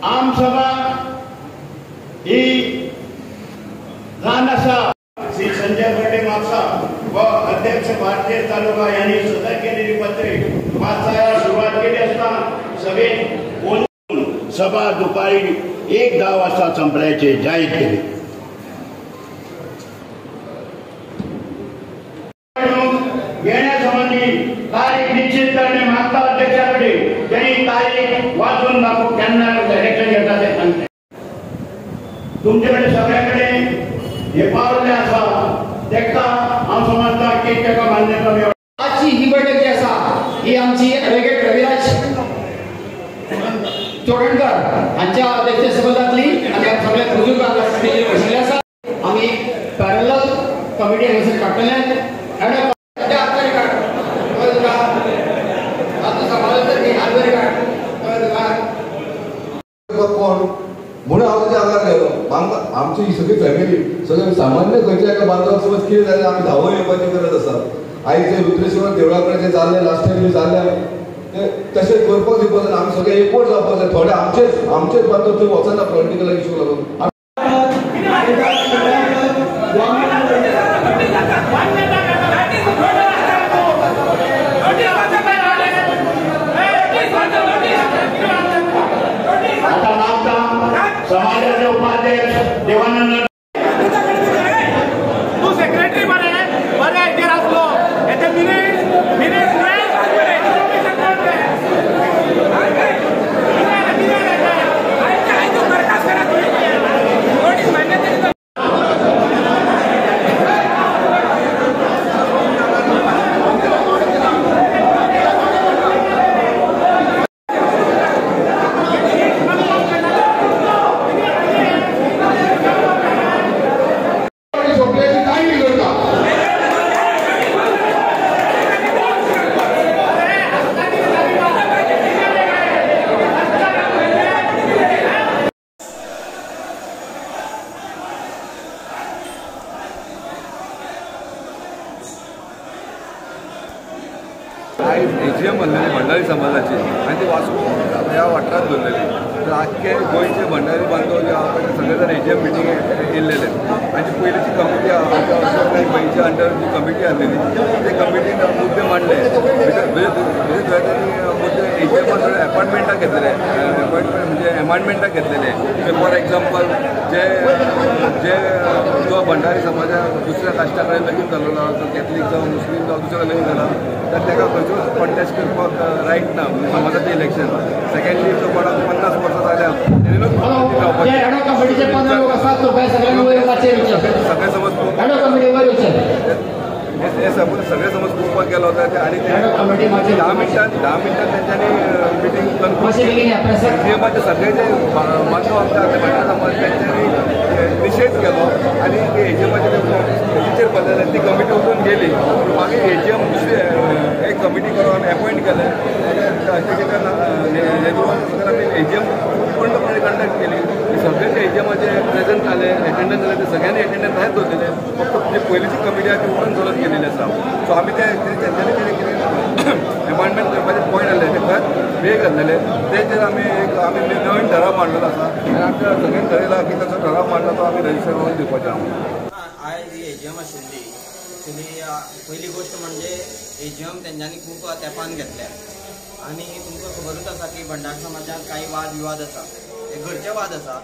आमसभा ही लहान असा श्री संजय बर्डे म्हापसा व अध्यक्ष भारतीय तालुका यांनी सदर केलेली पत्रे वाचायला सुरुवात केली असता सभेत बोलून सभा दुपारी 1:10 वाजता संपल्याचे जाहीर केले. घेण्यासंबंधी तारीख निश्चित करणे मागता अध्यक्षाकडे त्यांनी तारीख वाचून दाखवून त्यांना इलेक्शन घेतात ते सांगते. तुमच्याकडे सगळ्याकडे हे पावले असा देखता आम समजता की एका मान्यता आजची ही बैठक जी असा ही आमची ॲडव्होकेट रविराज चोडणकर यांच्या अध्यक्षतेखाली आणि सगळ्या बुजुर्गांसाठी बसले असा. आम्ही पॅरलल कमिटी हांगासर काडटले म्हणून हांव तेच्या आंगार गेलो. आमची ही सगळी फॅमिली सगळे सामान्य खंयच्या एका बांदवाक समज कितें जालें आमी धांवो येवपाची गरज आसा. आयज जे रुद्रेश्वर देवळा कडेन जे जाल्लें लास्ट टायम जाल्लें ते तशें करपाक दिवपाक जाय. आमी सगळे एकवट जावपाक जाय. थोडे आमचेच बांदव थंय वचना पॉलिटिकल इश्यू लागून. समाजाचे उपाध्यक्ष देवानंद तू सेक्रेटरी बरे हेजेर आसलो हेचे मिनिट्स एजीएम म्हणलेली भंडारी समाजाची आणि ती वास्को ह्या वाठारात दवरलेली. तर आख्खे गोंयचे भंडारी बांदव जे आहा पळय सगळे जण एजीएम मिटींगेक येयल्लेले. आनी पयलींची कमिटी आमच्या अंडर जी कमिटी आसलेली ते कमिटीन मुद्दे मांडले. मुद्दे एजीएमान थोडे अपॉइंटमेंटाक घेतलेले म्हणजे एमांडमेंटाक घेतलेले. फॉर एक्झाम्पल जे जो भंडारी समाजाक दुसऱ्या कास्टा कडेन लगीन जाल्लो तो कॅथलीक जावं मुस्लीम जावं दुसऱ्या लगीन जाला तर ताका खंयचोच कॉन्टेस्ट करपाक रायट ना समाजाचें इलेक्शन. सेकेंडली तो कोणाक 50 वर्सां जाल्या सगळे समज सगळे समज पळोवपाक गेलो होता आणि 10 मिनटान तेंच्यांनी मिटींग एजीएमाचे सगळे जे बांदव आमच्या भंडारी समाज तेंच्यांनी निशेध केलो आणि एजीएमाचे तेचेर बदलले. ती कमिटी वचून गेली. मागीर एजीएम दुसरी एक कमिटी करून अपॉइंट केले. एजीएम पूर्णपणे कंडक्ट केली. सगळे ते एजीएमाचे प्रेझेंट जाले एटेंडन्स जाले ते सगळ्यांनी एटेंडन्स आहेत दवरलेले. फक्त जी पयलींची कमिटी आसा ती उडून चलत गेलेली आसा. सो आमी तेंच्यांनी कितें एपॉइंटमेंट करपाचे पॉयंट आसले ते खंय वेग घातलेले. तेचेर आमी नवीन ठराव मांडलेलो आसा आनी आमच्या सगळ्यांनी ठरयला की ताचो ठराव मांडला तो आमी रजिस्टर करून दिवपाचो आहा. आयज ही एजीएम आशिल्ली एक्चुली पहिली गोष्ट म्हणजे एजीएम तेंच्यांनी खूब तेंपान घेतल्या आणि तुमकां खबरूच आसा की भंडारी समाजात काही वाद विवाद आसा. हे घरचे वाद आसा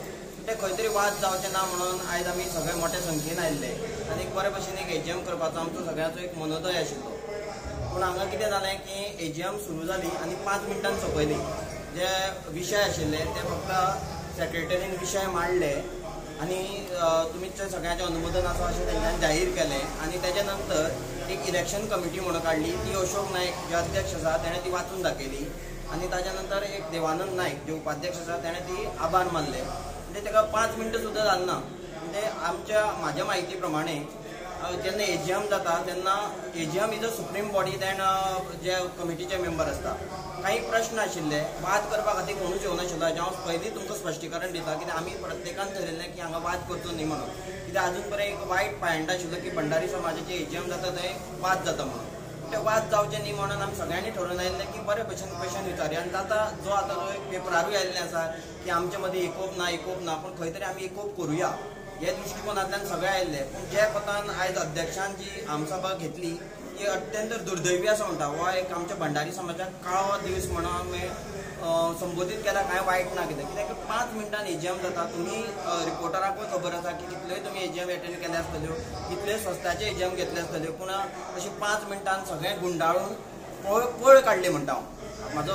ते खंय तरी वाद जावचे ना म्हणून आयज आमी सगळे मोठ्या संख्येन आयिल्ले आनी बरे भशेन एक एजीएम करपाचो आमचो सगळ्यांचो एक मनोदय आशिल्लो. पूण हांगा कितें जालें की एजीएम सुरू जाली आनी 5 मिनटान सोंपयली. जे विशय आशिल्ले ते फक्त सेक्रेटरीन विशय मांडले आणि तुमचे सगळ्यांचे अनुमोदन आसा अशें तेंच्यांनी जाहीर केलें. आनी तेच्या नंतर एक इलेक्शन कमिटी म्हणून काडली. ती अशोक नायक जे अध्यक्ष आसा तेणें ती वाचून दाखयली आनी ताच्या नंतर एक देवानंद नायक जे उपाध्यक्ष आसा तेणें ती आभार मानले. म्हणजे ताका 5 मिनटां सुद्दां जालना. म्हणजे म्हाज्या म्हायती प्रमाणे जेन्ना एजीएम जाता तेन्ना AGM is a supreme body than जे कमिटीचे मेंबर आसता. काही प्रश्न आशिल्ले वाद करपा खातीर कोणूच येवनाशिल्लो. हांव पयलीं तुमकां स्पश्टीकरण दिता की आमी प्रत्येकान ठरयल्लें की हांगा वाद करचो न्ही म्हणून. कित्याक आजून पर्यंत एक वायट पायंट आशिल्लो की भंडारी समाजाचे एजीएम जाता थंय वाद जाता म्हणून. मोठे वाद जावचे न्ही म्हणून आमी सगळ्यांनी ठरवून आयिल्लें की बरे भशेन क्वेश्चन विचारया आनी जाता जो आतां जो एक पेपरारूय आयिल्लें आसा की आमचे मदीं एकोप ना पूण खंय तरी आमी एकोप करुया हे दृश्टिकोनांतल्यान सगळे आयिल्ले. पूण जे कोतान आयज अध्यक्षान जी आमसभा घेतली ही अत्यंत दुर्दैवी असं म्हणटा. हो एक आमच्या भंडारी समाजाक काळो दीस म्हणून आमी संबोधीत केला. काय वायट ना कित्याक 5 मिनटान एजीएम जाता. तुम्ही रिपोर्टराकूय खबर आसा की कितल्योय तुमी एजीएम अटेंड केले आसतल्यो, कितल्योय स्वस्ताचे एजीएम घेतले आसतल्यो, पूण अशी 5 मिनटान सगळें गुंडाळून पळ काडली म्हणटा हांव. म्हाजो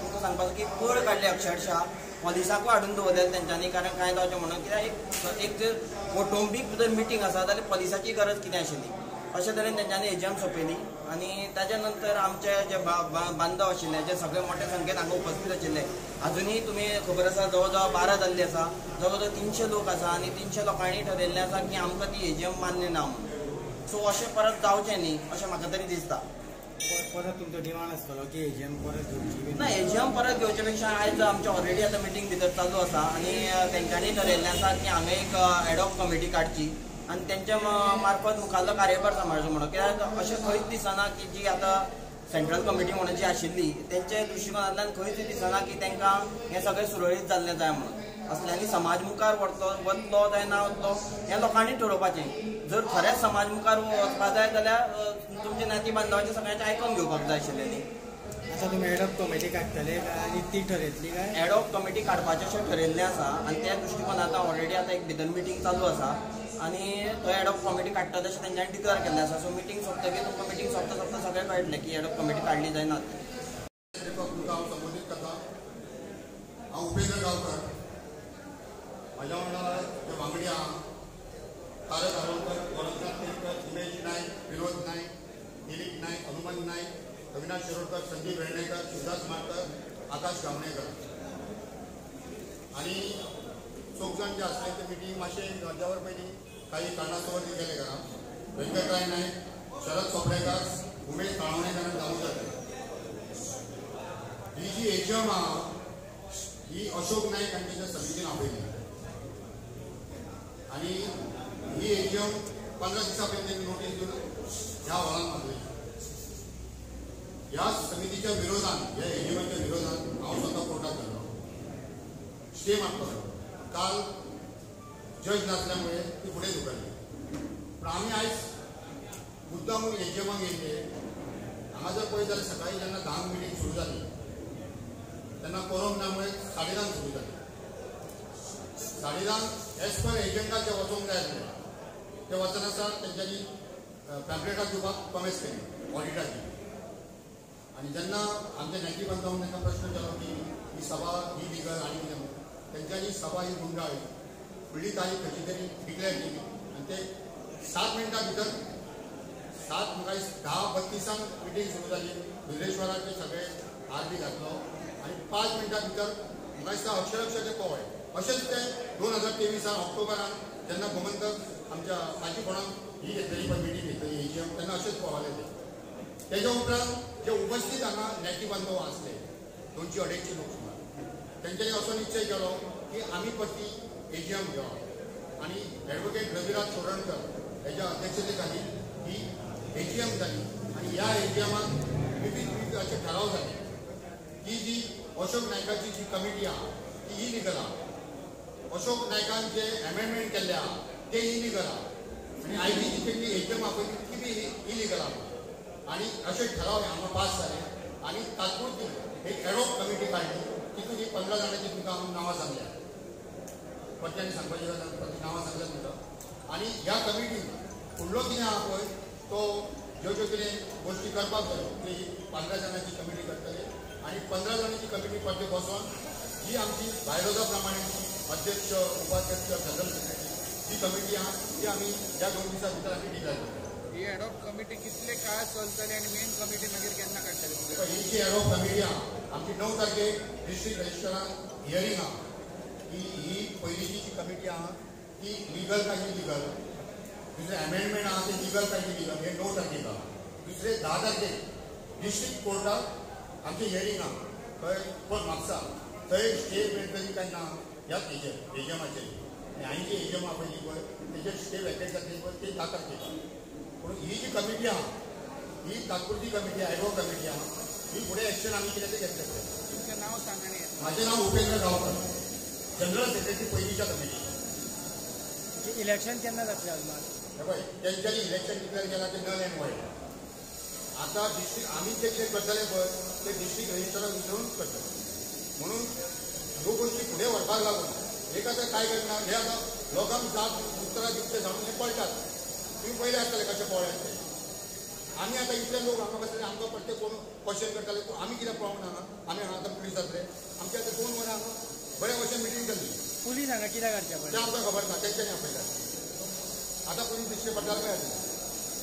तुमकां सांगपाचो की पळ काडली अक्षरशः. पोलिसांकूय हाडून दवरलेले तेंच्यांनी, कारण कांय जावचें म्हणून. कित्याक एक जर कौटुंबीक जर मिटींग आसा जाल्यार पोलिसाची गरज कितें आशिल्ली. अशे तरेन तेंच्यांनी एजीएम सोंपयली. आनी ताजे नंतर आमचे जे बांदव आशिल्ले, जे सगळे मोठ्या संख्येन हांगा उपस्थित आशिल्ले, अजुनूय तुमी खबर आसा जवळ जवळ 12 जाल्ली आसा, जवळ जवळ 300 लोक आसा. आनी 300 लोकांनी ठरयल्लें आसा की आमकां ती एजीएम मान्य ना म्हणून. सो अशें परत जावचें न्ही अशें म्हाका तरी दिसता. परत तुमचो डिमांड आसतलो की एजीएम परत घेवची ना. एजीएम परत घेवचे पेक्षा आयज आमचे ऑलरेडी आतां मिटींग भितर चालू आसा आनी तेंच्यांनी ठरयल्लें आसा की हांगा एक एडॉक कमिटी काडची आनी तेंच्या मार्फत मुखाल्लो कार्यभार सांबाळचो म्हणून. कित्याक अशें खंयच दिसना की जी आतां सेंट्रल कमिटी म्हणून जी आशिल्ली तेंचे दृश्टिकोनांतल्यान खंयच दिसना की तेंकां हें सगळें सुरळीत जाल्लें जाय म्हणून. असल्यांनी समाज मुखार वतलो जाय ना वतलो हें लोकांनी ठरोवपाचें. जर खरेंच समाज मुखार वचपाक जाय जाल्यार तुमचे नाती बांदवाचें सगळ्यांचें आयकून घेवपाक जाय आशिल्लें न्ही. आतां तुमी एडॉक कमिटी काडटले आनी ती ठरयतली काय? एडॉक कमिटी काडपाचें अशें ठरयल्लें आसा आनी त्या दृश्टिकोनांतल्यान ऑलरेडी आतां एक भितर मिटींग चालू आसा आनी थंय एडॉक कमिटी काडटा तशें तेंच्यांनी डिक्लेअर केल्लें आसा. सो मिटींग सोंपतकीर तुमकां मिटींग सोंपता सगळें कळटलें की एडॉक कमिटी काडली जायना. हांव संबोधीत करता. हांव उपेंद्र गांवकर. म्हाज्या वांगडा जे वांगडी आहा तारक आरोलकर, वरदनाथ केरकर, उमेश नायक, विनोद नायक, दिलीप नायक, हनुमंत नायक, अविनाश शिरोडकर, संदीप वेर्णेकर, सुदास मारकर, आकाश गावणेकर आणि चौग जाण जे आसले ते मिटींग मातशें अर्द्या वर पयलीं काही कारणास्तव गेले घरा. व्यंकटराय नायक, शरद चोपडेकर, उमेश काळवणेकर जावूं जाता. ही जी एजीएम आहा ही अशोक नायक हांची त्या समितीन आपयली आणि ही एजीएम 15 दिसां पयलीं नोटीस दिवन ह्या हॉलांत मारली. ह्या समितीच्या विरोधान, ह्या एजीएमाच्या विरोधान हांव स्वता कोर्टात गेलो स्टे मागपाक. काल जज नासल्यामुळे ती फुडें धुकल्ली. पूण आमी आयज मुद्दाम एजीएमाक येयले. हांगा जर पळयत जाल्यार सकाळी जेन्ना 10 मिटींग सुरू जाली तेन्ना कोरम नामुळे 10:30 सुरू जाली. 10:30 एज पर एजेंडा जे वचोंक जाय आसलें ते वचनासर तेंच्यांनी पॅम्पलेटां दिवपाक प्रॉमिस केली ऑडिटाची. आनी जेन्ना आमच्या नेटी बांदवान तांकां प्रश्न केलो की ही सभा ही लिगल आनी कितें म्हणून, तेंच्यांनी सभा ही गुंडाळी फुडली तारीख खंयची तरी डिक्लेअर केली आनी ते 7 मिनटां भितर 10:32 मिटींग सुरू जाली. बिरेश्वराचे सगळे हार बी घातलो आनी 5 मिनटां भितर म्हाका दिसता अक्षरशः ते पवय. अशेंच ते 2023 ऑक्टोबरान जेन्ना गोमंतक आमच्या पाजीपणाक ही घेतलेली पळय मिटींग घेतली एजीएम तेन्ना अशेंच पळयले ते. तेज्या उपरांत जे उपस्थित हांगा नेटी बांदव आसले 200-250 लोक सुमार, तेंच्यांनी असो निश्चय केलो की आमी परती एजीएम घेवप आनी एडवोकेट रविराज चोडणकर हेच्या अध्यक्षते खाली ही एजीएम जाली. आनी ह्या एजीएमाक विविध असे ठराव जाले की जी अशोक नायकाची जी कमिटी आहा ती इलिगल आहा. अशोक नायकान जे अमेंडमेंट केल्ले आहा ते इलिगल आहा आनी आयजी जी तेंची एजीएम आपयली ती बी इलिगल आहा. आनी अशे ठराव हांगा पास जाले आनी तात्पुरती एक एडॉक कमिटी काडली. तितून ही 15 जाणांची तुमकां हांव नांवां सांगल्या. परत्यांनी सांगपाची नांवां सांगल्या तुमकां. आनी ह्या कमिटीन फुडलो कितें आहा पळय तो ज्यो ज्यो कितें गोश्टी करपाक जायो ती 15 जाणांची कमिटी करतले आनी 15 जाणांची कमिटी परते बसोन जी आमची बायलोजा प्रमाणे अध्यक्ष, उपाध्यक्ष, जनरल सेक्रेटरी जी कमिटी आहा ती आमी ह्या 2 दिसां भितर आमी डिक्लेअर करतले. ही एडॉक कमिटी कितले काळ चलतली आनी मेन कमिटी मागीर केन्ना काडटली? ही जी एडॉक कमिटी आहा आमची 9 तारखेक डिस्ट्रिक्ट रजिस्ट्रारान हियरींग आहा. ही पयलींची जी कमिटी आहा ती लिगल काय इलिगल, दुसरे अमेंडमेंट आहा ते लिगल काय इलिगल हे 9 तारखेक आहा. दुसरे 10 तारखेक डिस्ट्रिक्ट कोर्टाक आमचे हियरींग आहा. थंय कोण म्हापसा थंय स्टे मेळटली काय ना ह्याच एजीएमाचेर. आनी हांवें जी एजीएम आपयली पळय तेजेर स्टे वेकेट जातली पळय ते 10 तारखेक. पूण ही जी कमिटी आहा ही तात्पुरती कमिटी ॲडवॉक कमिटी आहा ही फुडें एक्शन आम्ही कितें तें घेतलें. तुमचें नांव सांगा न्ही. माझे नाव उपेंद्र गांवकर, जनरल सेक्रेटरी पयलींच्या कमिटी. इलेक्शन केन्ना जातलें अजून? पळय तेंच्यांनी इलेक्शन डिक्लेअर केलां तें नल एंड वॉइड. आता डिस्ट्रिक्ट आम्ही जे कितें करतले पळय ते डिस्ट्रिक्ट रजिस्टराक विचारून करतले. म्हणून ह्यो गोष्टी फुडें व्हरपाक लागून एक आतां काय करना हे आतां लोकांक जाप उतरां दिवचे जाणून हे पळटात. तुम्ही पयले आसतले कशें पळयात ते. आमी आतां इतले लोक हांगा बसले आमकां प्रत्येक कोण क्वेश्चन करताले आमी कित्याक पळोवंक ना आमी हांगा आतां पुलीस जातले. आमचे आतां 2 वरां हांगा बरे भशेन मिटींग जाल्ली. पुलीस हांगा कित्याक हाडचे ते आमकां खबर ना तेंच्यांनी आपयल्यात. आतां पुलीस दिश्टी पडटाले काय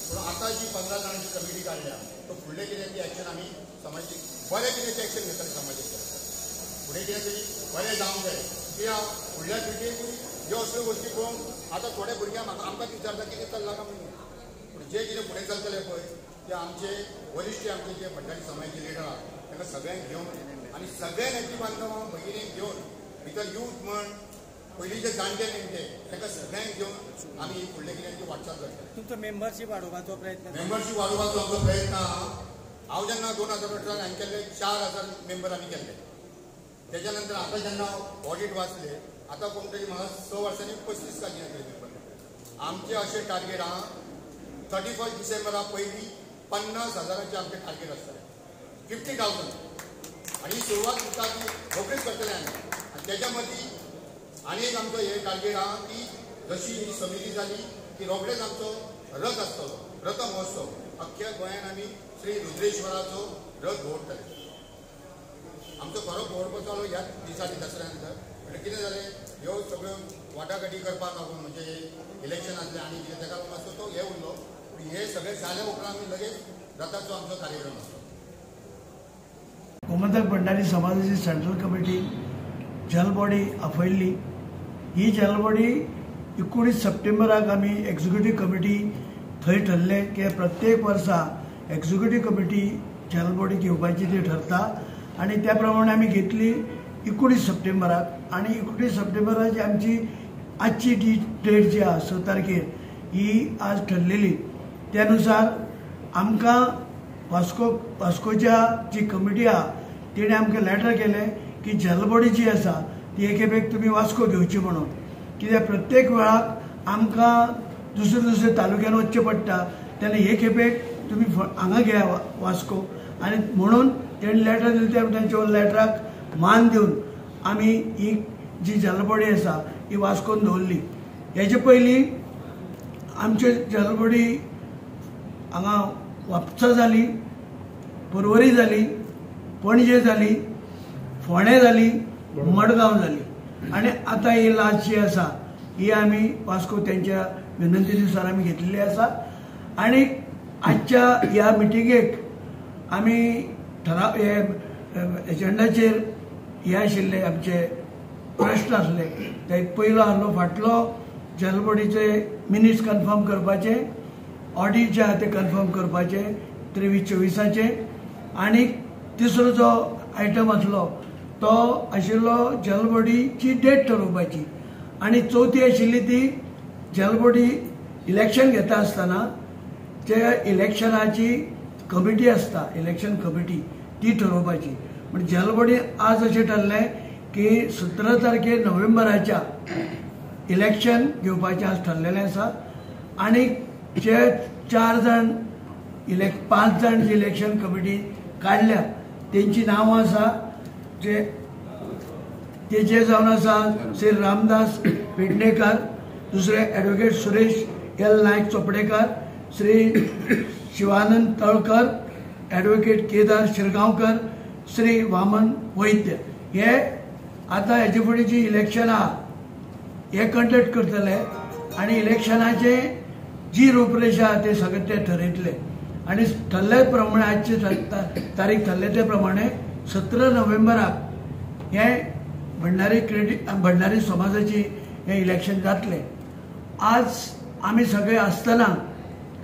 पूण आतां जी 15 जाणांची कमिटी काडल्या तो फुडलें कितें ती एक्शन आमी समाजीक बरें कितें तें एक्शन घेतले समाजीक फुडें कितें तरी बरें जावंक जाय. कित्याक फुडल्या पिळगेक ज्यो असल्यो गोश्टी पळोवन आतां थोडे भुरगे आमकां विचारता कितें चल्लां काय म्हणून. पूण जे कितें फुडें चलतले पळय ते आमचे वरिश्ठ आमचे जे भंडारी समाजाचे लिडर आहात तांकां सगळ्यांक घेवन आनी सगळे नेते बांधवां भगिनीक घेवन भितर यूथ म्हण पयलीं जे जाणटे नेमके तांकां सगळ्यांक घेवन आमी फुडलें कितें ती वाटचाल करतले. तुमचो मेंबरशीप वाडोवपाचो प्रयत्न मेंबरशीप वाडोवपाचो आमचो प्रयत्न आहा. हांव जेन्ना 2018 हांवें केल्ले 4000 मेंबर आमी केल्ले. तेच्या नंतर आतां जेन्ना ऑडिट वाचले आतां कोण तरी म्हाका 6 वर्सांनी 35 का कितें तरी मेंबर. आमचे अशें टार्गेट आहा 31 डिसेंबरा पयलीं 50,000चे आमचे टार्गेट आसतले. 50,000 आनी सुरवात करता ती रोखडीच करतले आमी. आनी तेच्या मदीं आनी एक आमचो हे टार्गेट आहा की जशी ही समिती जाली की रोखडेच आमचो रथ आसतलो रथ महोत्सव अख्ख्या गोंयान आमी श्री रुद्रेश्वराचो रथ भोंवडटले. आमचो खरो भोंवडपाचो ह्याच दिसांनी दसऱ्या नंतर. म्हणजे कितें जालें ह्यो सगळ्यो वाटाघाटी करपाक लागून म्हणजे इलेक्शन आसलें आनी कितें ताका लागून मातसो तो हे उरलो. पूण हे सगळें जाले उपरांत आमी लगेच रथाचो आमचो कार्यक्रम आसलो. गोमंतक भंडारी समाजाची सेंट्रल कमिटी जनरल बॉडी आपयल्ली. ही जनरल बॉडी 19 सप्टेंबराक आमी एक्झिक्युटीव कमिटी थंय ठरले की प्रत्येक वर्सा एक्झिक्युटीव कमिटी जनरल बॉडी घेवपाची ती ठरता आनी त्या प्रमाणे आमी घेतली 19 सप्टेंबराक. आनी 19 सप्टेंबराची आमची आजची डेट जी आहा 6 तारखेर ही आज ठरलेली. त्यानुसार आमकां वास्कोच्या जी कमिटी आहा तिणे आमकां लेटर केलें की जनरल बॉडी जी आसा ती एकेपेक तुमी वास्को घेवची म्हणून. कित्याक प्रत्येक वेळाक आमकां दुसरे तालुक्यान वचचें पडटा तेन्ना हे खेपेक तुमी हांगा घेया वास्को. आनी म्हणून तेणें लेटर दिलें तेंच्या लेटराक मान दिवन आमी ही जी जनरल बॉडी आसा ही वास्कोन दवरली. हेचे पयलीं आमची जनरल बॉडी हांगा वापसा जाली, पर्वरी जाली, पणजे जाली, फोंडे जाली, मडगांव जाली आनी आतां ही लास्ट जी आसा ही आमी वास्को तेंच्या विनंतीनुसार आमी घेतलेली आसा. आनी आजच्या ह्या मिटिंगेक आमी ठराव एजेंडाचेर हे आशिल्ले आमचे प्रश्न आसले. ते पयलो आहलो फाटलो जनरल बॉडीचे मिनिट्स कन्फर्म करपाचे, ऑडिट जे आहा ते कन्फर्म करपाचे 23-24 आनी तिसरो जो आयटम आसलो तो आशिल्लो जनरल बॉडीची डेट ठरोवपाची आनी चवथी आशिल्ली ती जनरल बॉडी इलेक्शन घेता आसतना जे इलेक्शनाची कमिटी आसता इलेक्शन कमिटी ती ठरोवपाची. म्हणजे जनरल बॉडी आज अशें ठरलें की 17 तारखेर नोव्हेंबराच्या इलेक्शन घेवपाचें आज ठरलेलें आसा. आनी जे 5 जाण जी इलेक्शन कमिटी काडल्या तेंची नांवां आसा जे जावन आसा श्री रामदास पेडणेकर, दुसरे ॲडव्होकेट सुरेश एल नायक चोपडेकर, श्री शिवानंद तळकर, ॲडव्होकेट केदार शिरगांवकर, श्री वामन वैद्य. हे आतां हेचे फुडें जी इलेक्शन आहा हे कंडक्ट करतले आनी इलेक्शनाचे जी रूपरेषा आहा ते सगळे ते ठरयतले. आनी ठरले प्रमाणे आजची तारीख ठरले ते प्रमाणे 17 नोव्हेंबराक हे भंडारी समाजाची हे इलेक्शन जातले. आज आमी सगळे आसतना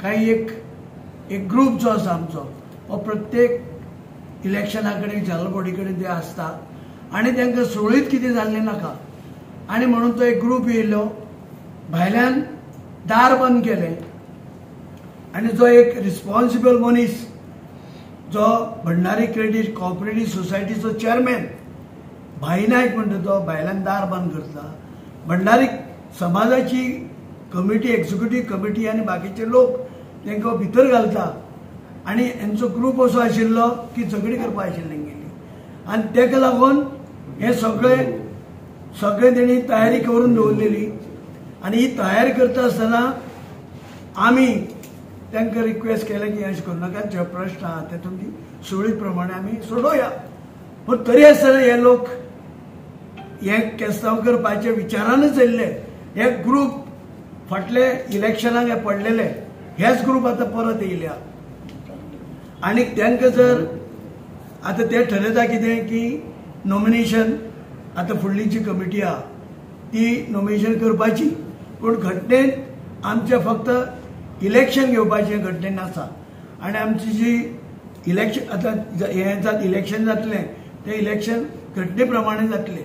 काही एक ग्रूप जो आसा आमचो हो प्रत्येक इलेक्शना कडेन जनरल बॉडी कडेन ते आसता आनी तांकां सुरळीत कितें जाल्लें नाका आनी म्हणून तो एक ग्रूप येयलो. भायल्यान दार बंद केलें आणि जो एक रिस्पॉन्सिबल मनीस जो भंडारी क्रेडिट कोऑपरेटिव्ह सोसायटीचो चेअरमॅन भाई नायक म्हणटा तो बायलांक दार बंद करता, भंडारी समाजाची कमिटी एक्झिक्युटिव्ह कमिटी आणि बाकीचे लोक तांकां भितर घालता आणि यांचो ग्रुप असो आशिल्लो की झगडी करपा आशिल्ली गेली आणि ताका लागून हे सगळे तेणी तयारी करून दवरलेली आणि ही तयारी करता आसतना आमी तांकां रिक्वेस्ट केलें की अशें करूं नाका, जे प्रश्न आहा ते तुमी सुळीत प्रमाणे आमी सोडोवया. पूण तरी आसतना हे लोक हे केस्तांव करपाचे विचारानच येयल्ले. हे ग्रुप फाटले इलेक्शनाक हे पडलेले हेच ग्रुप आतां परत येयल्या आणि तांकां जर आतां ते ठरयता कितें की नॉमिनेशन आतां फुडली जी कमिटी आहा ती नॉमिनेशन करपाची, पूण घटनेंत आमचे फक्त इलेक्शन घेवपाचें घटनेन आसा आणि आमची जी इलेक्शन आतां हे इलेक्शन जातलें तें इलेक्शन घटने प्रमाणे जातलें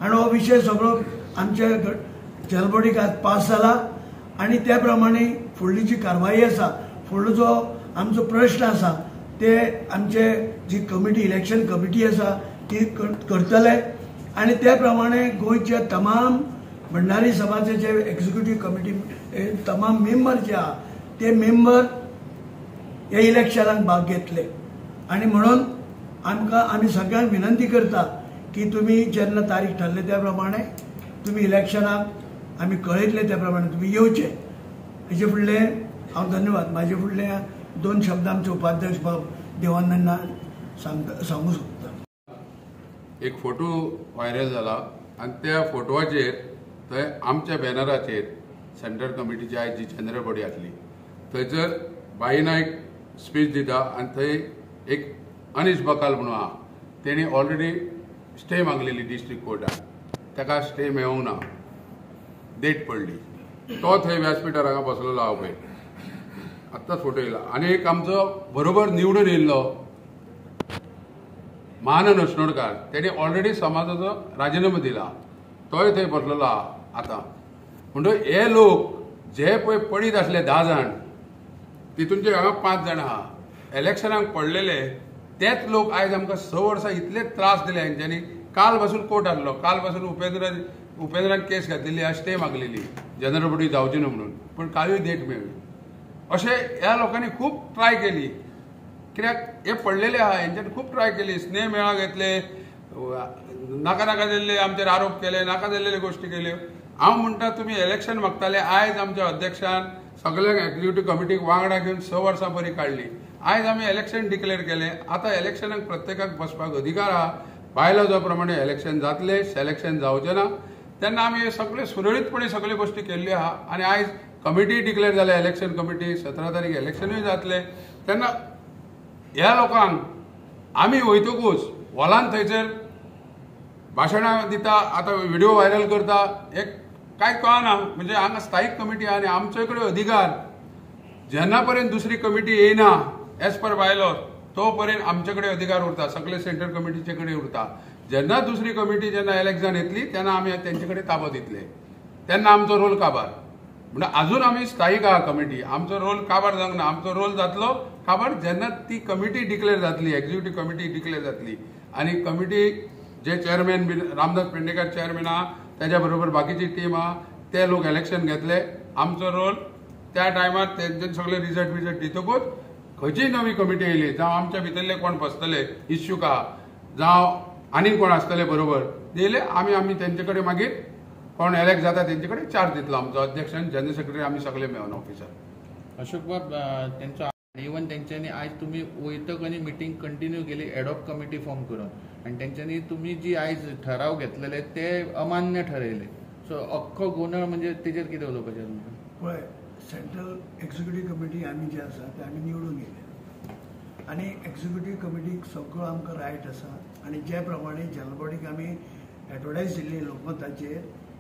आणि हो विशय सगळो आमच्या जलबोडीक आज पास जाला आणि त्या प्रमाणे फुडली जी कारवाई आसा, फुडलो जो आमचो प्रश्न आसा ते आमचे जी कमिटी इलेक्शन कमिटी आसा ती करतले आणि त्या प्रमाणे गोंयच्या तमाम भंडारी समाजाचे एक्झिक्युटिव्ह कमिटी तमाम मेंबर जे आहा ते मेंबर हे इलेक्शनाक भाग घेतले आणि म्हणून आमी सगळ्यांक विनंती करता की तुम्ही जेन्ना तारीख ठरले त्या प्रमाणे तुम्ही इलेक्शनाक आमी कळयतले त्या प्रमाणे तुम्ही येवचे. हेचे फुडले हांव धन्यवाद. म्हाजे फुडले 2 शब्द आमचे उपाध्यक्ष बाब देवानंद सांगू सोदता. एक फोटो व्हायरल जाला आणि त्या फोटोवाचेर थंय आमच्या बॅनराचेर सेंट्रल कमिटीची आयज जी जनरल बॉडी आसली थंयसर बाई नायक स्पीच दिता आणि थंय एक अनीश बकाल म्हणून आहा तेणी ऑलरेडी स्टे मागलेली डिस्ट्रिक्ट कोर्टान, ताका स्टे मेळोंक ना, डेट पडली. तो थंय व्यासपीठार हांगा बसलेलो आहा पळय, आत्ताच फोटो येयला. आनी एक आमचो बरोबर निवडून येयल्लो महानंद हसनोडकार तेणी ऑलरेडी समाजाचो राजिनामो दिला, तोय थंय बसलेलो आहा आतां. म्हणटच हे लोक जे पळय पडीत आसले 10 जाण तितूनचे हांगा 5 जाण आहा इलेक्शनाक पडलेले तेच लोक आयज आमकां 6 वर्सां इतले त्रास दिले हेंच्यांनी. काल पासून कोर्ट आसलो, काल पासून उपेंद्रान केस घातलेली आहा, स्टे मागलेली जनरल बॉडी जावची न्हू म्हणून, पूण कालूय डेट मेळ्ळी. अशें ह्या लोकांनी खूब ट्राय केली, कित्याक हे पडलेले आहा हेंच्यांनी खूब ट्राय केली. स्नेह मेळा घेतले, नाका नाका जाल्ले आमचेर आरोप केले, नाका जाल्लेले गोश्टी केल्यो. हांव म्हणटा तुमी इलेक्शन मागताले, आयज आमच्या अध्यक्षान सगळ्यांक एक्झिक्युटिव्ह कमिटीक वांगडा घेवन 6 वर्सां बरी काडली. आयज आमी इलेक्शन डिक्लेअर केलें, आतां इलेक्शनाक प्रत्येकाक बसपाक अधिकार आहा. बायलो जो प्रमाणे इलेक्शन जातले, सिलेक्शन जावचें ना तेन्ना आमी हे सगळे सुरळीतपणे सगळ्यो गोश्टी केल्ल्यो आहा आनी आयज कमिटी डिक्लेअर जाल्या, इलेक्शन कमिटी 17 तारीख इलेक्शनूय जातले. तेन्ना ह्या लोकांक आमी वयतकूच हॉलान थंयसर भाशणां दिता, आतां व्हिडिओ व्हायरल करता, एक कांय कळना. म्हणजे हांगा स्थायीक कमिटी आहा आनी आमचे कडेन अधिकार जेन्ना पर्यंत दुसरी कमिटी येयना एज पर बायलॉ तो पर्यंत आमचे कडेन अधिकार उरता, सगळे सेंट्रल कमिटीचे कडेन उरता. जेन्ना दुसरी कमिटी जेन्ना इलेक्शन येतली तेन्ना आमी तेंचे कडेन ताबो दितले, तेन्ना आमचो रोल काबार. म्हणजे अजून आमी स्थायीक आहा कमिटी, आमचो रोल काबार जावंक ना. आमचो रोल जातलो काबार जेन्ना ती कमिटी डिक्लेअर जातली, एक्झिक्युटिव्ह कमिटी डिक्लेअर जातली आणि कमिटी जे चेअरमॅन बी रामदास पेडणेकर चेअरमॅन आहा त्याच्या बरोबर बाकीची टीम आहा ते लोक इलेक्शन घेतले. आमचो रोल त्या टायमार तेंचे सगळे रिजल्ट दितकूच खंयचीय नवी कमिटी येयली, जावं आमच्या भितरले कोण बसतले इच्छूक आहा, जावं आनी कोण आसतले बरोबर येयले, आमी तेंचे कडेन मागीर कोण इलेक्ट जाता तेंचे कडेन चार्ज दितलो. आमचो अध्यक्ष आनी जनरल सेक्रेटरी आमी सगळे मेळून ऑफिसर. अशोक बाब तेंचो इवन तेंच्यांनी आयज तुमी वयतक आनी मिटींग कंटिन्यू केली एडॉप कमिटी फॉर्म करून आनी तेंच्यांनी तुमी जी आयज ठराव घेतलेले ते अमान्य ठरयले. सो अख्खो गोंधळ म्हणजे तेजेर कितें उलोवपाचें तुमकां? पळय, सेंट्रल एक्झिक्युटिव्ह कमिटी आमी जे आसा ते आमी निवडून गेले आनी एक्झिक्युटिव्ह कमिटीक सगळो आमकां रायट आसा आनी जे प्रमाणे जनरल बॉडीक आमी एडवर्टायज दिल्ली लोकमताचेर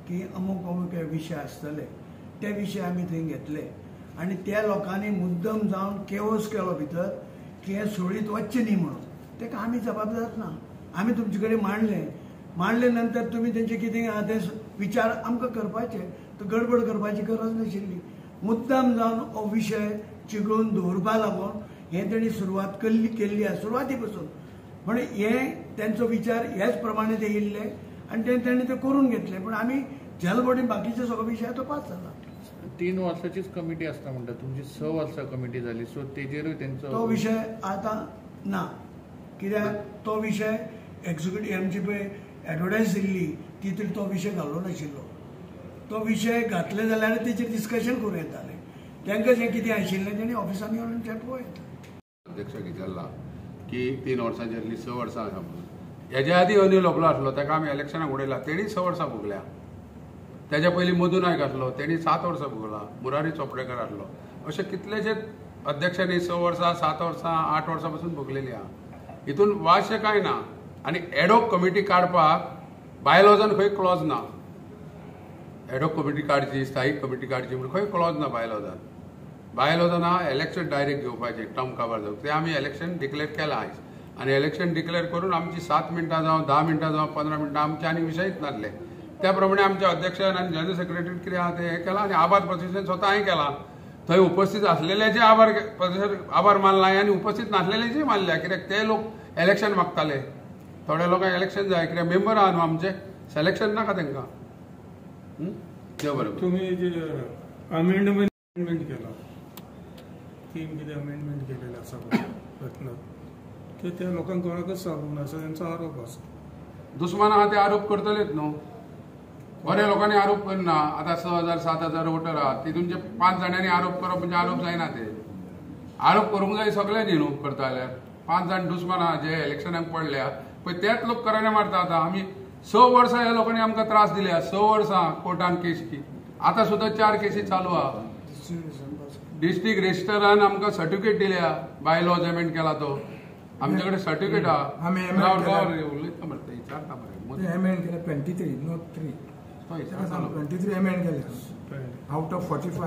की अमूक अमूक हे विशय आसतले ते विशय आमी थंय घेतले आनी त्या लोकांनी मुद्दम जावन केओस केलो भितर की हे सुळीत वचचें न्ही म्हणून. ताका आमी जबाबदार ना. आमी तुमचे कडेन मांडले नंतर तुमी तेंचे कितें आहा ते विचार आमकां करपाचे, तर गडबड करपाची गरज नाशिल्ली. मुद्दाम जावन हो विशय चिकळून दवरपा लागून हे तेणी सुरवात केल्ली आहे सुरवाती पासून. म्हणजे हे त्यांचो विचार हेच प्रमाणे ते येयल्ले आणि तेणी ते करून घेतले. पण आम्ही जल बॉडी बाकीचे सगळो विषय तो पास जाला. 3 वर्साचीच कमिटी असता म्हणटा तुमची 6 वर्सां कमिटी झाली. सो तेजेरूय तेंचो तो विषय आता ना कित्याक तो विषय एक्झिक्युटिव्ह आमची पळय एडवर्टायज दिल्ली तितून तो विषय घालो नाशिल्लो. तो विषय घातले जाल्यार तेचेर डिस्कशन करूं येतालें. तांकां जें कितें आशिल्लें तेणी ऑफिसांनी व्हरून चेपो येता. अध्यक्ष विचारला की 3 वर्सांचेरली 6 वर्सां आसा म्हणून. हेज्या आदी अनिल ओपलो आसलो ताका आमी इलेक्शनाक उडयला तेणी 6 वर्सां भोगल्या. तेज्या पयलीं मधू नायक आसलो तेणी 7 वर्सां भोगला. मुरारी चोपडेकर आसलो. अशे कितलेशेच अध्यक्षांनी 6 वर्सां 7 वर्सां 8 वर्सां पासून भोगलेली आहा. हितून वादशें कांय ना. आनी एडॉक कमिटी काडपाक बायलॉजान खंय क्लॉज ना. एडॉक कमिटी काडची स्थायीक कमिटी काडची म्हणून खंय क्लॉज ना बायलॉजान. बायलॉजान आहा इलेक्शन डायरेक्ट घेवपाचें टर्म कवर जावंक. तें आमी इलेक्शन डिक्लेअर केलां आयज. आनी इलेक्शन डिक्लेअर करून आमची 7 मिनटां जावं 10 मिनटां जावं 15 मिनटां आमचे आनी विशयच नासले. त्या प्रमाणे आमच्या अध्यक्षान आनी जनरल सेक्रेटरीन कितें आहा तें हें केलां आनी आभार प्रदर्शन स्वता हांवें केलां. थंय उपस्थित आसलेल्याचे आभार मानला आनी उपस्थित नासलेल्याचे मानल्या. कित्याक ते लोक इलेक्शन मागताले. थोड्या लोकांक इलेक्शन जाय कित्याक मेंबर आहा न्हू आमचे सिलेक्शन नाका तांकां. देव बरें. तुम्ही जे अमेंडमेंट केला 3 कितें अमेंडमेंट केलेले आसा प्रयत्न ते त्या लोकांक कोणाकच सांगूंक ना असो त्यांचा आरोप आसा. दुस्मान आहा ते आरोप करतलेच न्हू. बऱ्या लोकांनी आरोप करना. आतां 6,000 7,000 वोटर आहात तितून जे 5 जाणांनी आरोप करप म्हणजे आरोप जायना. ते आरोप करूंक जाय सगळ्यांनी न्हू करता जाल्यार. 5 जाण दुस्मान आहा जे इलेक्शनाक पडल्या पळय तेच लोक कराने मारता. आतां आमी 6 वर्सां ह्या लोकांनी आमकां त्रास दिल्या. 6 वर्सां कोर्टान केसी. आतां सुद्दां 4 केसी चालू आहा. डिस्ट्रिक्ट रजिस्टरान आमकां सर्टिफिकेट दिल्या बायलॉज अमेंड केला तो. आमचे कडेन सर्टिफिकेट आहा. उलयता मरे विचारता मरे अमेंड केले 23 नॉट 3 23 अमेंड केले आउट ऑफ 45.